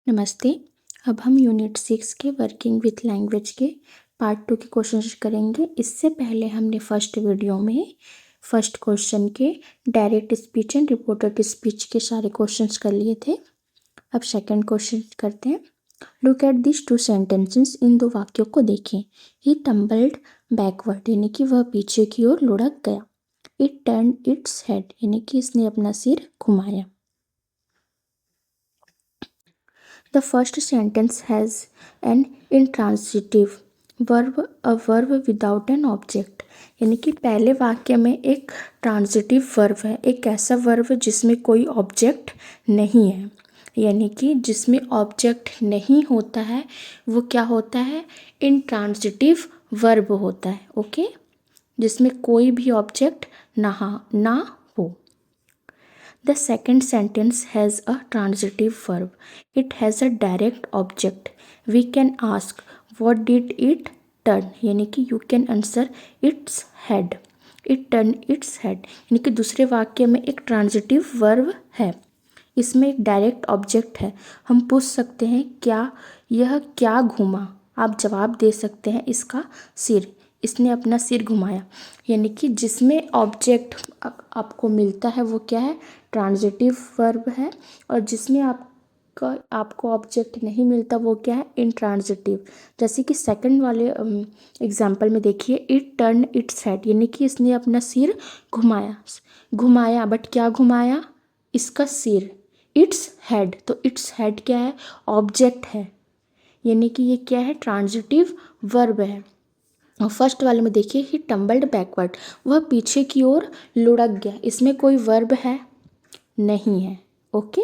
नमस्ते। अब हम यूनिट 6 के वर्किंग विथ लैंग्वेज के पार्ट 2 के क्वेश्चन करेंगे। इससे पहले हमने फर्स्ट वीडियो में फर्स्ट क्वेश्चन के direct speech and reported speech के सारे क्वेश्चंस कर लिए थे। अब सेकंड क्वेश्चन करते हैं। Look at this two sentences, इन दो वाक्यों को देखें। ही टम्बल्ड बैकवर्ड यानी कि वह पीछे की ओर लुढ़क गया। इट टर्न इट्स हेड यानी कि इसने अपना सिर घुमाया। The first sentence has an intransitive verb, a verb without an object। यानी कि पहले वाक्य में एक ट्रांजिटिव वर्ब है, एक ऐसा वर्ब जिसमें कोई ऑब्जेक्ट नहीं है। यानी कि जिसमें ऑब्जेक्ट नहीं होता है वो क्या होता है, इंट्रांजिटिव वर्ब होता है। ओके, जिसमें कोई भी ऑब्जेक्ट ना हो। The second sentence has a transitive verb. It has a direct object. We can ask, what did it turn? यानी कि you can answer its head. It turned its head. यानी कि दूसरे वाक्य में एक ट्रांजिटिव वर्ब है, इसमें एक डायरेक्ट ऑब्जेक्ट है। हम पूछ सकते हैं यह क्या घूमा। आप जवाब दे सकते हैं इसका सिर, इसने अपना सिर घुमाया। यानी कि जिसमें ऑब्जेक्ट आपको मिलता है वो क्या है, ट्रांजिटिव वर्ब है। और जिसमें आपको ऑब्जेक्ट नहीं मिलता वो क्या है, इंट्रांजिटिव। जैसे कि सेकंड वाले एग्जाम्पल में देखिए, इट टर्न इट्स हेड यानी कि इसने अपना सिर घुमाया बट क्या घुमाया, इसका सिर। इट्स हेड, तो इट्स हेड क्या है, ऑब्जेक्ट है। यानी कि ये क्या है, ट्रांजिटिव वर्ब है। और फर्स्ट वाले में देखिए, ही टम्बल्ड बैकवर्ड, वह पीछे की ओर लुढ़क गया। इसमें कोई वर्ब है नहीं है। ओके,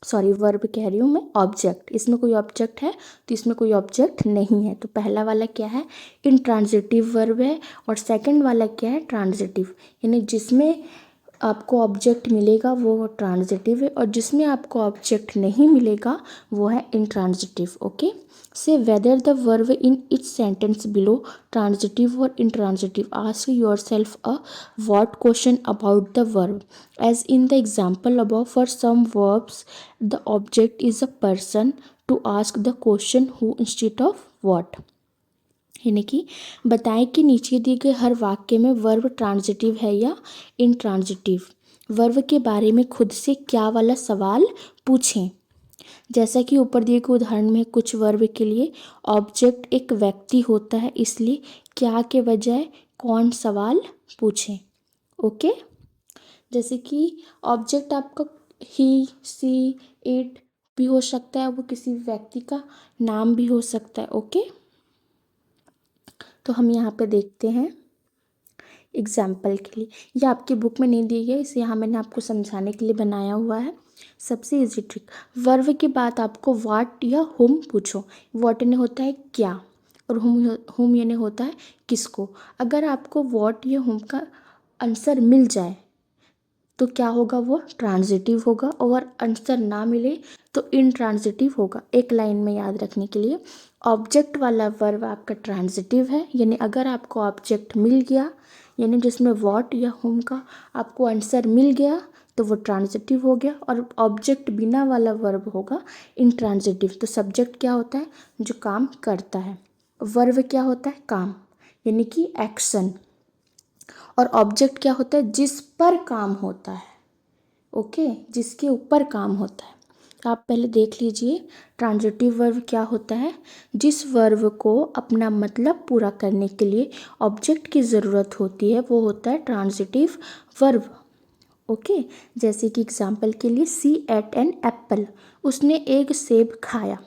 सॉरी, वर्ब कह रही हूँ मैं, ऑब्जेक्ट। इसमें कोई ऑब्जेक्ट है तो इसमें कोई ऑब्जेक्ट नहीं है। तो पहला वाला क्या है, इंट्रांजिटिव वर्ब है। और सेकंड वाला क्या है, ट्रांजिटिव। यानी जिसमें आपको ऑब्जेक्ट मिलेगा वो ट्रांजिटिव है, और जिसमें आपको ऑब्जेक्ट नहीं मिलेगा वो है इंट्रांजिटिव। ओके, से whether the verb in its sentence below transitive और intransitive, ask yourself a what question about the verb, as in the example above. For some verbs the object is a person, to ask the question who instead of what। यानी कि बताएं कि नीचे दिए गए हर वाक्य में वर्ब ट्रांजिटिव है या इंट्रांजिटिव। वर्ब के बारे में खुद से क्या वाला सवाल पूछें। जैसा कि ऊपर दिए गए उदाहरण में कुछ वर्ब के लिए ऑब्जेक्ट एक व्यक्ति होता है, इसलिए क्या के बजाय कौन सवाल पूछें। ओके, जैसे कि ऑब्जेक्ट आपका ही, सी, इट भी हो सकता है, वो किसी व्यक्ति का नाम भी हो सकता है। ओके, तो हम यहाँ पे देखते हैं एग्जाम्पल के लिए। ये आपकी बुक में नहीं दी गई, इसे यहाँ मैंने आपको समझाने के लिए बनाया हुआ है। सबसे इजी ट्रिक, वर्ब के बाद आपको व्हाट या हुम पूछो। व्हाट यानी होता है क्या, और हुम यानी होता है किसको। अगर आपको व्हाट या हुम का आंसर मिल जाए तो क्या होगा, वो ट्रांजिटिव होगा। और आंसर ना मिले तो इनट्रांजिटिव होगा। एक लाइन में याद रखने के लिए, ऑब्जेक्ट वाला वर्ब आपका ट्रांजिटिव है, यानी अगर आपको ऑब्जेक्ट मिल गया, यानी जिसमें व्हाट या हुम का आपको आंसर मिल गया तो वो ट्रांजिटिव हो गया। और ऑब्जेक्ट बिना वाला वर्ब होगा इनट्रांजिटिव। तो सब्जेक्ट क्या होता है, जो काम करता है। वर्ब क्या होता है, काम, यानी कि एक्शन। और ऑब्जेक्ट क्या होता है, जिस पर काम होता है। ओके, जिसके ऊपर काम होता है। आप पहले देख लीजिए, ट्रांजिटिव वर्ब क्या होता है, जिस वर्ब को अपना मतलब पूरा करने के लिए ऑब्जेक्ट की ज़रूरत होती है वो होता है ट्रांजिटिव वर्ब। ओके, जैसे कि एग्जांपल के लिए, सी एट एन एप्पल, उसने एक सेब खाया।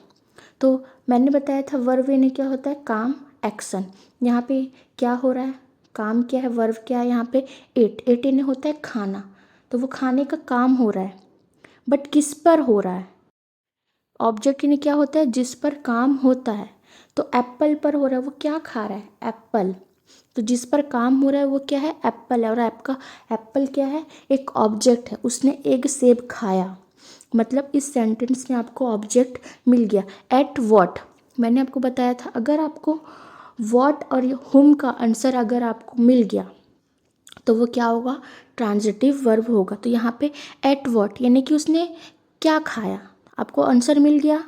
तो मैंने बताया था वर्ब यानी क्या होता है, काम, एक्शन। यहाँ पे क्या हो रहा है, काम क्या है, वर्ब क्या है यहाँ पे, एट यानी होता है खाना। तो वो खाने का काम हो रहा है, बट किस पर हो रहा है। ऑब्जेक्ट यानी क्या होता है, जिस पर काम होता है। तो एप्पल पर हो रहा है, वो क्या खा रहा है, एप्पल। तो जिस पर काम हो रहा है वो क्या है, एप्पल है। और आपका एप्पल क्या है, एक ऑब्जेक्ट है। उसने एक सेब खाया, मतलब इस सेंटेंस में आपको ऑब्जेक्ट मिल गया। एट वॉट, मैंने आपको बताया था, अगर आपको वॉट और हुम का आंसर अगर आपको मिल गया तो वो क्या होगा, ट्रांजिटिव वर्ब होगा। तो यहाँ पे एट वॉट यानी कि उसने क्या खाया, आपको आंसर मिल गया,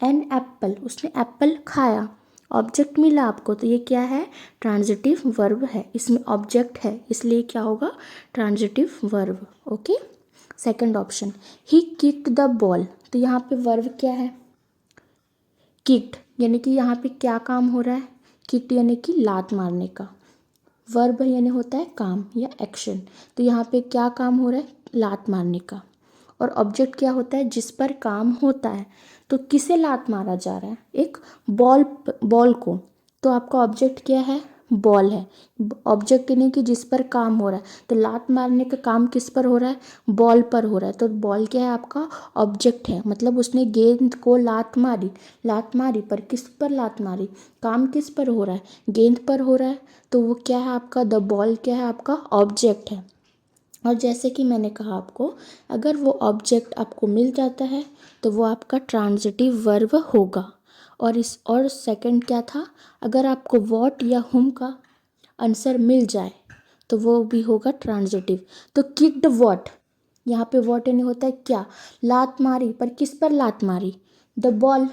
एन एप्पल, उसने एप्पल खाया, ऑब्जेक्ट मिला आपको, तो ये क्या है, ट्रांजिटिव वर्ब है, इसमें ऑब्जेक्ट है, इसलिए क्या होगा, transitive verb. Okay, second option, he kicked the ball, तो यहाँ पे वर्ब क्या है, किक्ड, यानी कि यहाँ पे क्या काम हो रहा है, किक्ड यानी कि लात मारने का, वर्ब यानी होता है काम या एक्शन, तो यहाँ पे क्या काम हो रहा है, लात मारने का, और ऑब्जेक्ट क्या होता है, जिस पर काम होता है, तो किसे लात मारा जा रहा है, एक बॉल, बॉल को, तो आपका ऑब्जेक्ट क्या है, बॉल है, ऑब्जेक्ट यानी कि जिस पर काम हो रहा है, तो लात मारने का काम किस पर हो रहा है, बॉल पर हो रहा है, तो बॉल क्या है आपका, ऑब्जेक्ट है, मतलब उसने गेंद को लात मारी, लात मारी पर किस पर लात मारी, काम किस पर हो रहा है, गेंद पर हो रहा है, तो वो क्या है आपका, द बॉल क्या है आपका, ऑब्जेक्ट है। और जैसे कि मैंने कहा आपको, अगर वो ऑब्जेक्ट आपको मिल जाता है तो वो आपका ट्रांजिटिव वर्ब होगा। और सेकंड क्या था, अगर आपको वॉट या हुम का आंसर मिल जाए तो वो भी होगा ट्रांजिटिव। तो किक्ड वॉट, यहाँ पे वॉट यानी होता है क्या, लात मारी, पर किस पर लात मारी, द बॉल,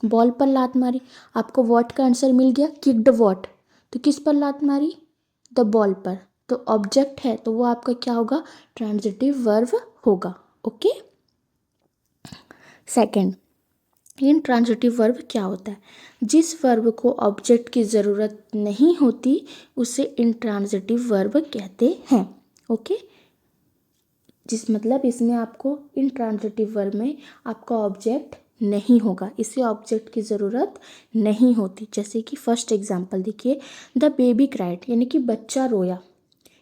बॉल पर लात मारी, आपको वॉट का आंसर मिल गया, किक्ड वॉट, तो किस पर लात मारी, द बॉल पर, तो ऑब्जेक्ट है तो वो आपका क्या होगा, ट्रांजिटिव वर्ब होगा। ओके, सेकंड, इंट्रांजिटिव वर्ब क्या होता है, जिस वर्ब को ऑब्जेक्ट की ज़रूरत नहीं होती उसे इंट्रांजिटिव वर्ब कहते हैं। ओके, जिस मतलब इसमें आपको इंट्रांजिटिव वर्ब में आपका ऑब्जेक्ट नहीं होगा, इसे ऑब्जेक्ट की ज़रूरत नहीं होती। जैसे कि फर्स्ट एग्जांपल देखिए, द बेबी क्राइड, यानी कि बच्चा रोया,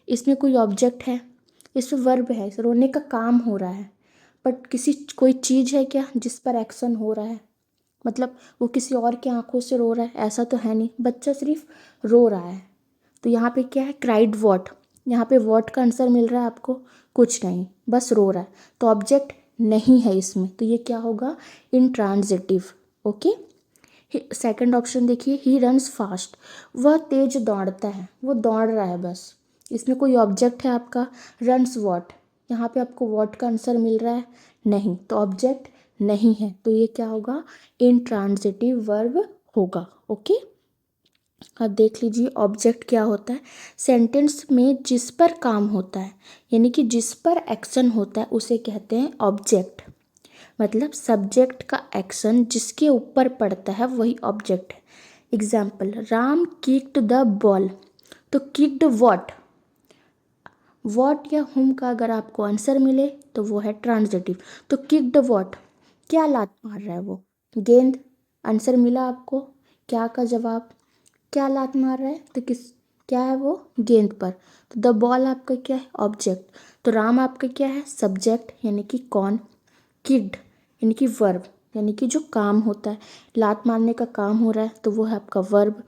इसमें कोई ऑब्जेक्ट है, इसमें वर्ब है, रोने का काम हो रहा है, बट किसी कोई चीज़ है क्या जिस पर एक्शन हो रहा है, मतलब वो किसी और की आंखों से रो रहा है, ऐसा तो है नहीं, बच्चा सिर्फ रो रहा है, तो यहाँ पे क्या है, क्राइड वॉट, यहाँ पे वॉट का आंसर मिल रहा है आपको, कुछ नहीं, बस रो रहा है, तो ऑब्जेक्ट नहीं है इसमें, तो ये क्या होगा, इंट्रांजिटिव। ओके, सेकंड ऑप्शन देखिए, ही रन्स फास्ट, वह तेज दौड़ता है, वो दौड़ रहा है बस, इसमें कोई ऑब्जेक्ट है आपका, रन्स वॉट, यहाँ पे आपको वॉट का आंसर मिल रहा है, नहीं, तो ऑब्जेक्ट नहीं है, तो ये क्या होगा, इंट्रांजिटिव वर्ब होगा। ओके, अब देख लीजिए ऑब्जेक्ट क्या होता है, सेंटेंस में जिस पर काम होता है, यानी कि जिस पर एक्शन होता है उसे कहते हैं ऑब्जेक्ट, मतलब सब्जेक्ट का एक्शन जिसके ऊपर पड़ता है वही ऑब्जेक्ट है। Example, Ram kicked the ball, तो किक्ड वॉट, वॉट या हुम का अगर आपको आंसर मिले तो वो है ट्रांजिटिव, तो किक्ड वॉट, क्या लात मार रहा है वो, गेंद, आंसर मिला आपको, क्या का जवाब, क्या लात मार रहा है, तो किस, क्या है वो, गेंद पर, तो द बॉल आपका क्या है, ऑब्जेक्ट, तो राम आपका क्या है, सब्जेक्ट यानी कि कौन, किड यानी कि वर्ब, यानी कि जो काम होता है, लात मारने का काम हो रहा है तो वो है आपका वर्ब,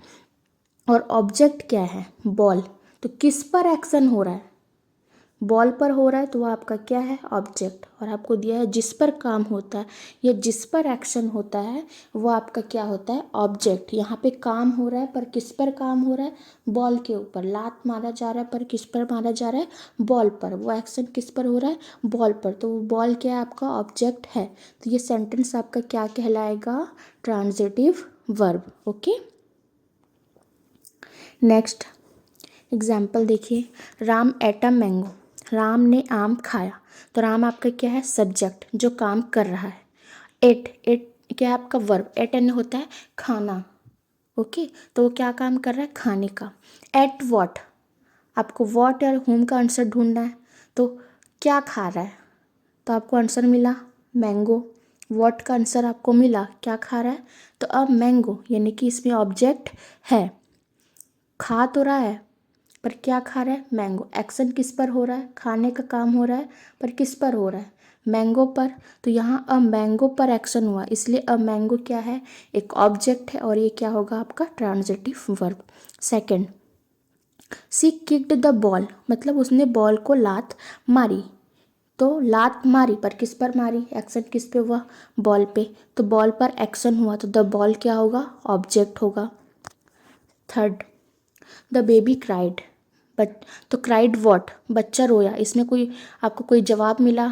और ऑब्जेक्ट क्या है, बॉल, तो किस पर एक्शन हो रहा है, बॉल पर हो रहा है, तो वो आपका क्या है, ऑब्जेक्ट, और आपको दिया है जिस पर काम होता है या जिस पर एक्शन होता है वो आपका क्या होता है, ऑब्जेक्ट, यहाँ पे काम हो रहा है पर किस पर काम हो रहा है, बॉल के ऊपर, लात मारा जा रहा है पर किस पर मारा जा रहा है, बॉल पर, वो एक्शन किस पर हो रहा है, बॉल पर, तो वो बॉल क्या है आपका, ऑब्जेक्ट है, तो ये सेंटेंस आपका क्या कहलाएगा, transitive verb. Okay, next example देखिए, Ram ate a mango, Ram ने आम खाया, तो राम आपका क्या है, सब्जेक्ट जो काम कर रहा है, एट, एट क्या है आपका वर्ब, एट एन होता है खाना। ओके, तो वो क्या काम कर रहा है, खाने का, एट वॉट, आपको वॉट और होम का आंसर ढूंढना है, तो क्या खा रहा है, तो आपको आंसर मिला मैंगो, वॉट का आंसर आपको मिला क्या खा रहा है, तो अब मैंगो यानी कि इसमें ऑब्जेक्ट है, खा तो रहा है पर क्या खा रहा है, मैंगो, एक्शन किस पर हो रहा है, खाने का काम हो रहा है पर किस पर हो रहा है, मैंगो पर, तो यहाँ अ मैंगो पर एक्शन हुआ इसलिए अ मैंगो क्या है, एक ऑब्जेक्ट है, और ये क्या होगा आपका transitive verb. Second, she kicked the ball, मतलब उसने बॉल को लात मारी, तो लात मारी पर किस पर मारी, एक्शन किस पे हुआ, बॉल पे, तो बॉल पर एक्शन हुआ तो द बॉल क्या होगा, ऑब्जेक्ट होगा। Third, the baby cried, but, तो क्राइड वॉट, बच्चा रोया, इसमें कोई आपको कोई जवाब मिला,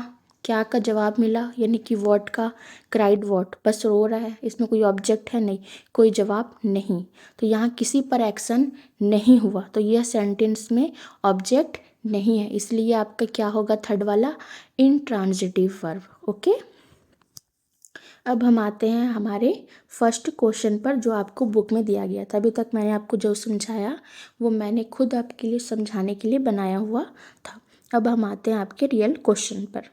क्या का जवाब मिला, यानी कि वॉट का, क्राइड वॉट, बस रो रहा है, इसमें कोई ऑब्जेक्ट है नहीं, कोई जवाब नहीं, तो यहाँ किसी पर एक्शन नहीं हुआ, तो यह सेंटेंस में ऑब्जेक्ट नहीं है, इसलिए आपका क्या होगा थर्ड वाला, इंट्रांजिटिव वर्ब। ओके, अब हम आते हैं हमारे फर्स्ट क्वेश्चन पर जो आपको बुक में दिया गया था। अभी तक मैंने आपको जो समझाया वो मैंने खुद आपके लिए समझाने के लिए बनाया हुआ था। अब हम आते हैं आपके रियल क्वेश्चन पर।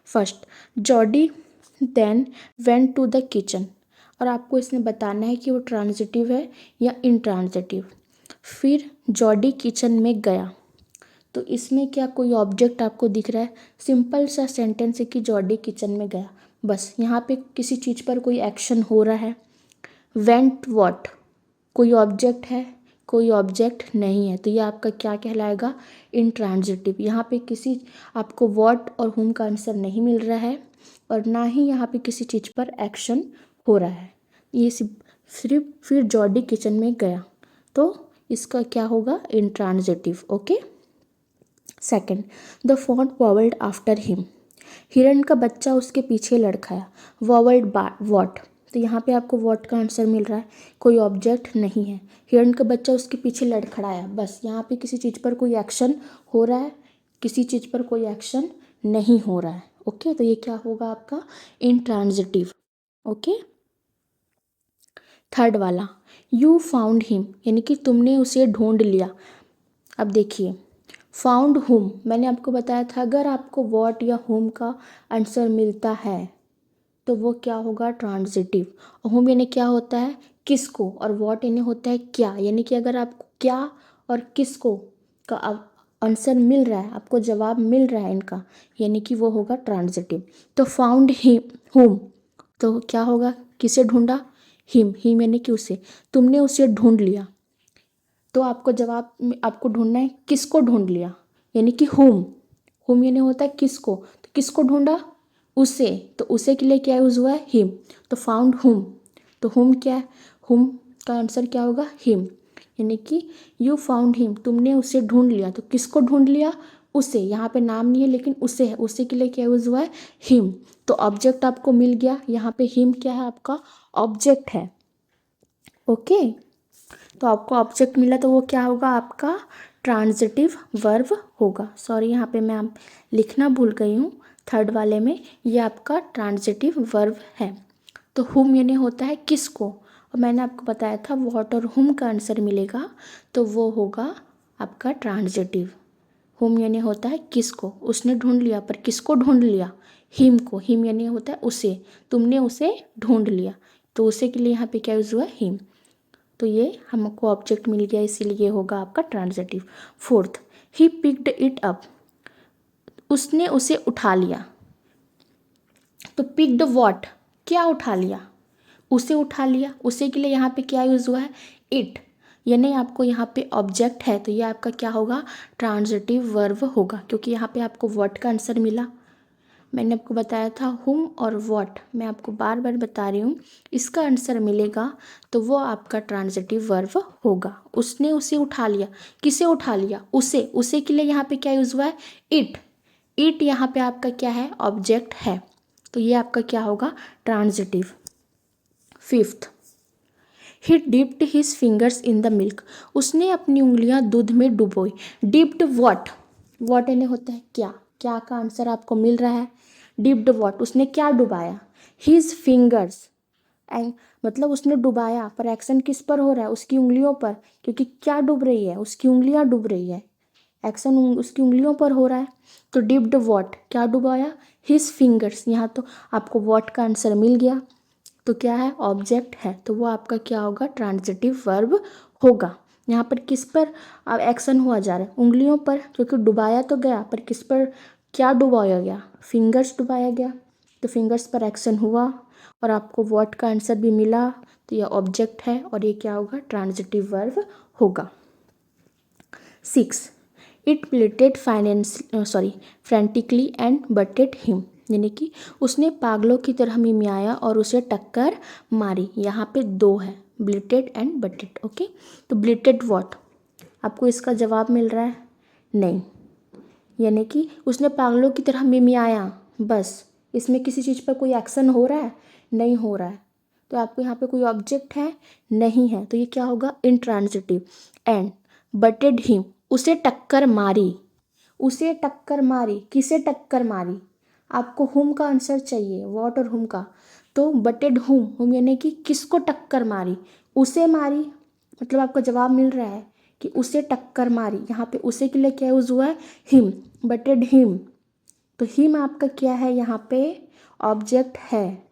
First, Jody then went to the kitchen, और आपको इसमें बताना है कि वो ट्रांजिटिव है या इंट्रांजिटिव। फिर जॉडी किचन में गया, तो इसमें क्या कोई ऑब्जेक्ट आपको दिख रहा है? सिंपल सा सेंटेंस है कि जॉडी किचन में गया, बस यहाँ पे किसी चीज़ पर कोई एक्शन हो रहा है। वेंट वॉट, कोई ऑब्जेक्ट है? कोई ऑब्जेक्ट नहीं है, तो ये आपका क्या कहलाएगा? इंट्रांजिटिव। यहाँ पे किसी आपको वॉट और हुम का आंसर नहीं मिल रहा है और ना ही यहाँ पे किसी चीज़ पर एक्शन हो रहा है, ये सिर्फ फिर जॉडी किचन में गया, तो इसका क्या होगा? Intransitive. Okay. Second, the fawn followed after him, हिरण का बच्चा उसके पीछे लड़खड़ाया। वॉवल्ड वॉट, तो यहाँ पे आपको वॉट का आंसर मिल रहा है, कोई ऑब्जेक्ट नहीं है, हिरण का बच्चा उसके पीछे लड़खड़ाया, बस यहाँ पे किसी चीज़ पर कोई एक्शन हो रहा है, किसी चीज़ पर कोई एक्शन नहीं हो रहा है। ओके, तो ये क्या होगा आपका? इंट्रांजिटिव। ओके। थर्ड वाला, यू फाउंड हिम, यानी कि तुमने उसे ढूंढ लिया। अब देखिए, फाउंड हुम, मैंने आपको बताया था अगर आपको वॉट या हुम का आंसर मिलता है तो वो क्या होगा? ट्रांजिटिव। और हुम यानी क्या होता है? किसको, और वॉट यानी होता है क्या, यानी कि अगर आपको क्या और किसको का आंसर मिल रहा है, आपको जवाब मिल रहा है इनका, यानी कि वो होगा ट्रांजिटिव। तो फाउंड हिम, हुम, तो क्या होगा? किसे ढूंढा? हिम, हिम यानी कि उसे, तुमने उसे ढूंढ लिया, तो आपको जवाब आपको ढूंढना है किसको ढूंढ लिया, यानी कि हुम, हुम यानी होता है किसको, तो किसको ढूंढा? उसे, तो उसे के लिए क्या यूज हुआ है? हिम, तो फाउंड हुम, तो हुम क्या है? हुम का आंसर क्या होगा? हिम, यानी कि यू फाउंड हिम, तुमने उसे ढूंढ लिया, तो किसको ढूंढ लिया? उसे, यहाँ पे नाम नहीं है लेकिन उसे है, उसे के लिए क्या यूज हुआ है? हिम, तो ऑब्जेक्ट आपको मिल गया, यहाँ पे हिम क्या है? आपका ऑब्जेक्ट है। ओके, तो आपको ऑब्जेक्ट मिला, तो वो क्या होगा? आपका ट्रांजिटिव वर्ब होगा। सॉरी, यहाँ पे मैं लिखना भूल गई हूँ, थर्ड वाले में ये आपका ट्रांजिटिव वर्ब है। तो हुम यानी होता है किसको, और मैंने आपको बताया था वॉट और हुम का आंसर मिलेगा तो वो होगा आपका ट्रांजिटिव। हुम यानी होता है किसको, उसने ढूंढ लिया, पर किसको ढूंढ लिया? हिम को, हिम यानी होता है उसे, तुमने उसे ढूंढ लिया, तो उसे के लिए यहाँ पे क्या यूज हुआ? हिम, तो ये हमको ऑब्जेक्ट मिल गया, इसीलिए होगा आपका transitive. Fourth, he picked it up, उसने उसे उठा लिया, तो पिक्ड वॉट, क्या उठा लिया? उसे उठा लिया, उसे के लिए यहाँ पे क्या यूज हुआ है? इट, यानी आपको यहाँ पे ऑब्जेक्ट है, तो ये आपका क्या होगा? ट्रांजिटिव वर्ब होगा, क्योंकि यहाँ पे आपको वॉट का आंसर मिला। मैंने आपको बताया था हुम और वॉट, मैं आपको बार बार बता रही हूँ, इसका आंसर मिलेगा तो वो आपका ट्रांजिटिव वर्ब होगा। उसने उसे उठा लिया, किसे उठा लिया? उसे, उसे के लिए यहाँ पे क्या यूज हुआ है? इट, इट यहाँ पे आपका क्या है? ऑब्जेक्ट है, तो ये आपका क्या होगा? Transitive. Fifth, he dipped his fingers in the milk, उसने अपनी उंगलियां दूध में डुबोई। डिप्ड वॉट, वॉट यानी होता है क्या, क्या का आंसर आपको मिल रहा है? डिप्ड वॉट, उसने क्या डुबाया? हिज फिंगर्स, मतलब उसने डुबाया, पर एक्शन किस पर हो रहा है? उसकी उंगलियों पर, क्योंकि क्या डूब रही है? उसकी उंगलियां डूब रही है, एक्शन उसकी उंगलियों पर हो रहा है, तो डिप्ड वॉट, क्या डुबाया? हिज फिंगर्स, यहाँ तो आपको वॉट का आंसर मिल गया, तो क्या है? ऑब्जेक्ट है, तो वो आपका क्या होगा? ट्रांजिटिव वर्ब होगा। यहाँ पर किस पर एक्शन हुआ जा रहा है? उंगलियों पर, क्योंकि डुबाया तो गया, पर किस पर क्या डुबाया गया? फिंगर्स डुबाया गया, तो फिंगर्स पर एक्शन हुआ और आपको वॉट का आंसर भी मिला, तो यह ऑब्जेक्ट है और ये क्या होगा? ट्रांजिटिव वर्ब होगा। 6, it bleated frantically and butted him, यानी कि उसने पागलों की तरह मिमियाया और उसे टक्कर मारी। यहाँ पे दो है, ब्लिटेड एंड बटेड। ओके, तो ब्लिटेड वॉट, आपको इसका जवाब मिल रहा है? नहीं, यानी कि उसने पागलों की तरह मिमियाया, बस, इसमें किसी चीज़ पर कोई एक्शन हो रहा है? नहीं हो रहा है। तो आपको यहाँ पे कोई ऑब्जेक्ट है? नहीं है, तो ये क्या होगा? इंट्रांजिटिव। एंड बटेड हिम, उसे टक्कर मारी। उसे टक्कर मारी, किसे टक्कर मारी? आपको हुम का आंसर चाहिए, वॉट और हुम का। तो बटेड हुम, हुम यानी कि किसको टक्कर मारी? उसे मारी, मतलब आपको जवाब मिल रहा है कि उसे टक्कर मारी। यहाँ पे उसे के लिए क्या यूज हुआ है? Him, butted him. तो हिम आपका क्या है? यहाँ पे ऑब्जेक्ट है।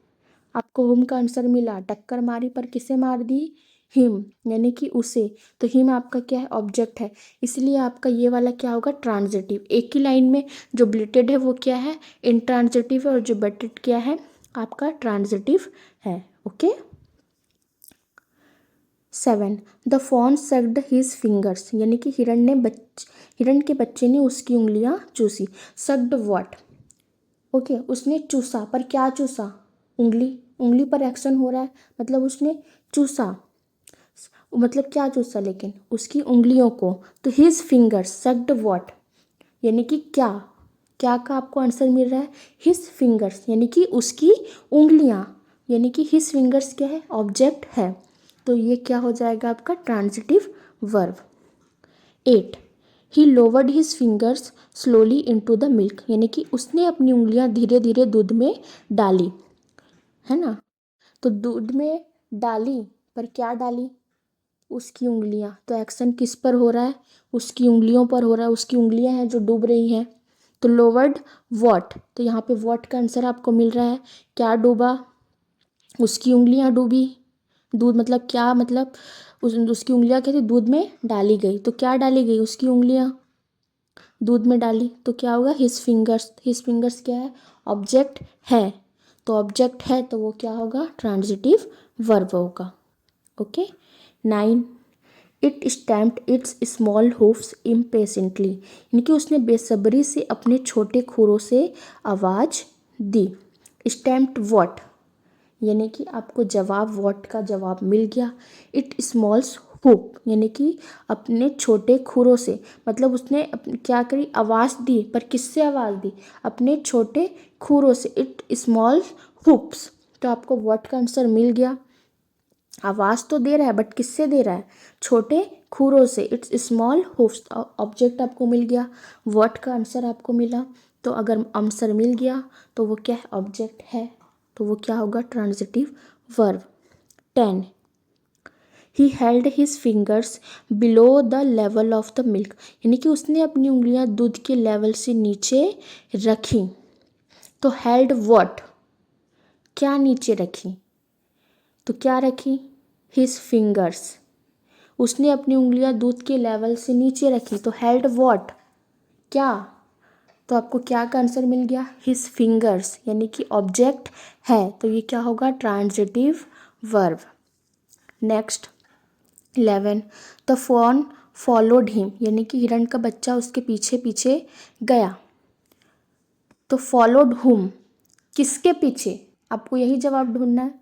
आपको हुम का आंसर मिला, टक्कर मारी पर किसे मार दी? हिम, यानी कि उसे। तो हिम आपका क्या है? ऑब्जेक्ट है। इसलिए आपका ये वाला क्या होगा? ट्रांजिटिव। एक ही लाइन में जो ब्लिटेड है वो क्या है? इंट्रांजिटिव है, और जो बटेड क्या है? आपका ट्रांजिटिव है। Okay. 7, the fawn sucked his fingers, यानी कि हिरण के बच्चे ने उसकी उंगलियां चूसी। Sucked what? ओके, उसने चूसा, पर क्या चूसा? उंगली। उंगली पर एक्शन हो रहा है, मतलब उसने चूसा। मतलब क्या चूसा? लेकिन उसकी उंगलियों को। तो हिज फिंगर्स सक्ड व्हाट, यानी कि क्या? क्या का आपको आंसर मिल रहा है? हिज फिंगर्स, यानी कि उसकी उंगलियां। यानी कि हिज फिंगर्स क्या है? ऑब्जेक्ट है। तो ये क्या हो जाएगा आपका? Transitive verb. 8, he lowered his fingers slowly into the milk, यानी कि उसने अपनी उंगलियां धीरे धीरे दूध में डाली, है ना। तो दूध में डाली, पर क्या डाली? उसकी उंगलियां। तो एक्शन किस पर हो रहा है? उसकी उंगलियों पर हो रहा है। उसकी उंगलियां हैं जो डूब रही हैं। तो लोवर्ड वॉट, तो यहाँ पे वॉट का आंसर आपको मिल रहा है। क्या डूबा? उसकी उंगलियां डूबी। दूध मतलब क्या? मतलब उसकी उंगलियां क्या थी? दूध में डाली गई। तो क्या डाली गई? उसकी उंगलियां दूध में डाली। तो क्या होगा? His fingers. हिज फिंगर्स क्या है? ऑब्जेक्ट है। तो ऑब्जेक्ट है तो वो क्या होगा? ट्रांजिटिव वर्ब होगा। Okay. 9, it stamped it's small hoofs impatiently, यानी कि उसने बेसब्री से अपने छोटे खुरों से आवाज़ दी। स्टैम्प्ड व्हाट, यानी कि आपको जवाब वॉट का जवाब मिल गया। इट स्मॉल्स हुक, यानी कि अपने छोटे खुरों से, मतलब उसने क्या करी? आवाज़ दी, पर किससे आवाज़ दी? अपने छोटे खुरों से। इट स्मॉल हुप्स, तो आपको वॉट का आंसर मिल गया। आवाज़ तो दे रहा है, बट किससे दे रहा है? छोटे खुरों से। इट्स स्मॉल हुफ्स, ऑब्जेक्ट आपको मिल गया। वॉट का आंसर आपको मिला। तो अगर आंसर मिल गया तो वो क्या है? ऑब्जेक्ट है। तो वो क्या होगा? Transitive verb. 10, he held his fingers below the level of the milk, यानी कि उसने अपनी उंगलियां दूध के लेवल से नीचे रखी। तो हेल्ड व्हाट, क्या नीचे रखी? तो क्या रखी? हिज फिंगर्स, उसने अपनी उंगलियां दूध के लेवल से नीचे रखी। तो हेल्ड व्हाट, क्या? तो आपको क्या का आंसर मिल गया? हिज फिंगर्स, यानी कि ऑब्जेक्ट है। तो ये क्या होगा? Transitive verb. Next 11, the fawn followed him, यानी कि हिरण का बच्चा उसके पीछे पीछे गया। तो फॉलोड हुम, किसके पीछे? आपको यही जवाब ढूंढना है,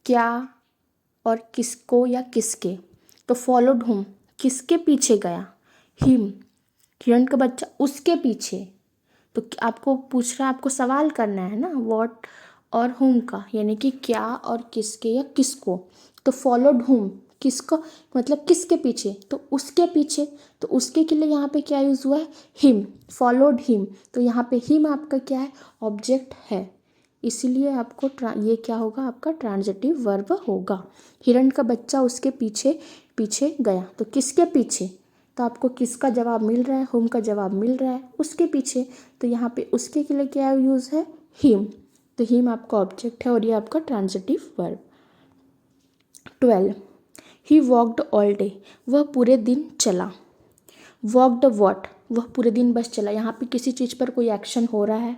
क्या और किसको या किसके। तो फॉलोड हुम, किसके पीछे गया? हिम, हिरण का बच्चा, उसके पीछे। तो आपको पूछ रहा है, आपको सवाल करना है ना व्हाट और हुम का, यानी कि क्या और किसके या किसको। तो फॉलोड हुम, किसको मतलब किसके पीछे? तो उसके पीछे। तो उसके के लिए यहाँ पे क्या यूज़ हुआ है? Him, followed him. तो यहाँ पे हिम आपका क्या है? ऑब्जेक्ट है। इसीलिए आपको ये क्या होगा? आपका ट्रांजिटिव वर्ब होगा। हिरण का बच्चा उसके पीछे पीछे गया। तो किसके पीछे? तो आपको किसका जवाब मिल रहा है? हुम का जवाब मिल रहा है, उसके पीछे। तो यहाँ पे उसके के लिए क्या यूज़ है? हिम। तो हिम आपका ऑब्जेक्ट है और ये आपका transitive verb. 12, he walked all day, वह पूरे दिन चला। वॉकड वॉट, वह पूरे दिन बस चला। यहाँ पे किसी चीज़ पर कोई एक्शन हो रहा है,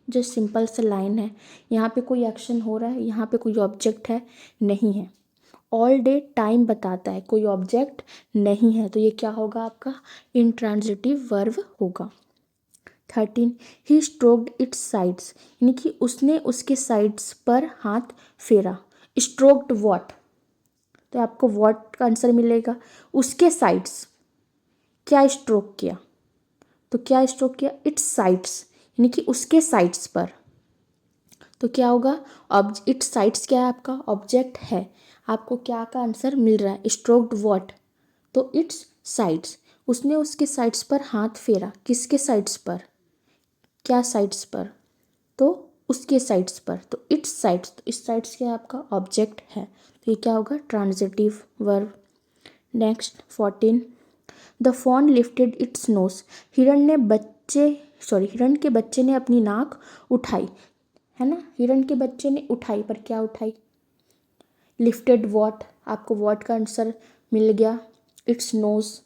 जो सिंपल सा लाइन है। यहाँ पे कोई एक्शन हो रहा है, यहाँ पे कोई ऑब्जेक्ट है नहीं है। ऑल डे टाइम बताता है, कोई ऑब्जेक्ट नहीं है। तो ये क्या होगा? आपका इंट्रांजिटिव वर्ब होगा। 13, ही स्ट्रोक्ड इट्स साइड्स, यानी कि उसने उसके साइड्स पर हाथ फेरा। स्ट्रोक्ड वॉट, तो आपको वॉट का आंसर मिलेगा। उसके साइड्स, क्या स्ट्रोक किया? तो क्या स्ट्रोक किया? इट्स साइड्स, यानी कि उसके साइड्स पर। तो क्या होगा, इट्स साइड्स क्या है आपका, ऑब्जेक्ट है, आपको क्या का आंसर मिल रहा है, स्ट्रोक्ड व्हाट, तो इट्स साइड्स, उसने उसके साइड्स पर हाथ फेरा, किसके साइड्स पर, क्या साइड्स पर, तो उसके साइड्स पर, तो इट्स साइड्स, तो इस साइड्स क्या आपका ऑब्जेक्ट है, तो ये क्या होगा, transitive verb. Next 14, the fawn lifted its nose, हिरण के बच्चे ने अपनी नाक उठाई, है ना, हिरण के बच्चे ने उठाई, पर क्या उठाई, लिफ्टेड वॉट, आपको वॉट का आंसर मिल गया, इट्स नोज,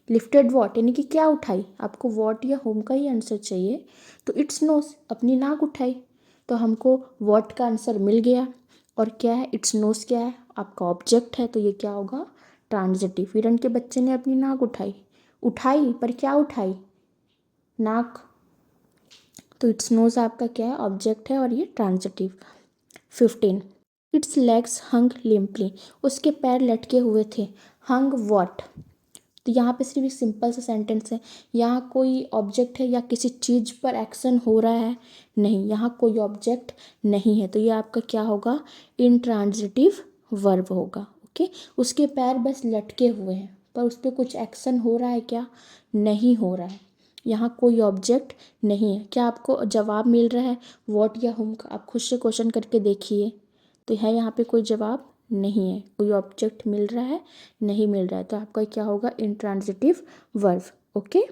लिफ्टेड वॉट यानी कि क्या उठाई, आपको वॉट या होम का ही आंसर चाहिए, तो इट्स नोज, अपनी नाक उठाई, तो हमको वॉट का आंसर मिल गया, और क्या है, इट्स नोज क्या है, आपका ऑब्जेक्ट है, तो ये क्या होगा, ट्रांजिटिव। हिरण के बच्चे ने अपनी नाक उठाई, उठाई पर क्या उठाई, नाक, तो इट्स नोज आपका क्या है, ऑब्जेक्ट है, और ये ट्रांजिटिव। 15, इट्स लेग्स हंग लिम्पली, उसके पैर लटके हुए थे, हंग वॉट, तो यहाँ पे सिर्फ एक सिंपल सा सेंटेंस है, यहाँ कोई ऑब्जेक्ट है या किसी चीज़ पर एक्शन हो रहा है, नहीं, यहाँ कोई ऑब्जेक्ट नहीं है, तो ये आपका क्या होगा, इंट्रांजिटिव वर्ब होगा। ओके, उसके पैर बस लटके हुए हैं, पर उस पर कुछ एक्शन हो रहा है क्या, नहीं हो रहा है, यहाँ कोई ऑब्जेक्ट नहीं है, क्या आपको जवाब मिल रहा है वॉट या हुम का, आप खुद से क्वेश्चन करके देखिए, तो है यहाँ पे कोई जवाब नहीं है, कोई ऑब्जेक्ट मिल रहा है, नहीं मिल रहा है, तो आपका क्या होगा, इंट्रांजिटिव वर्ब। ओके।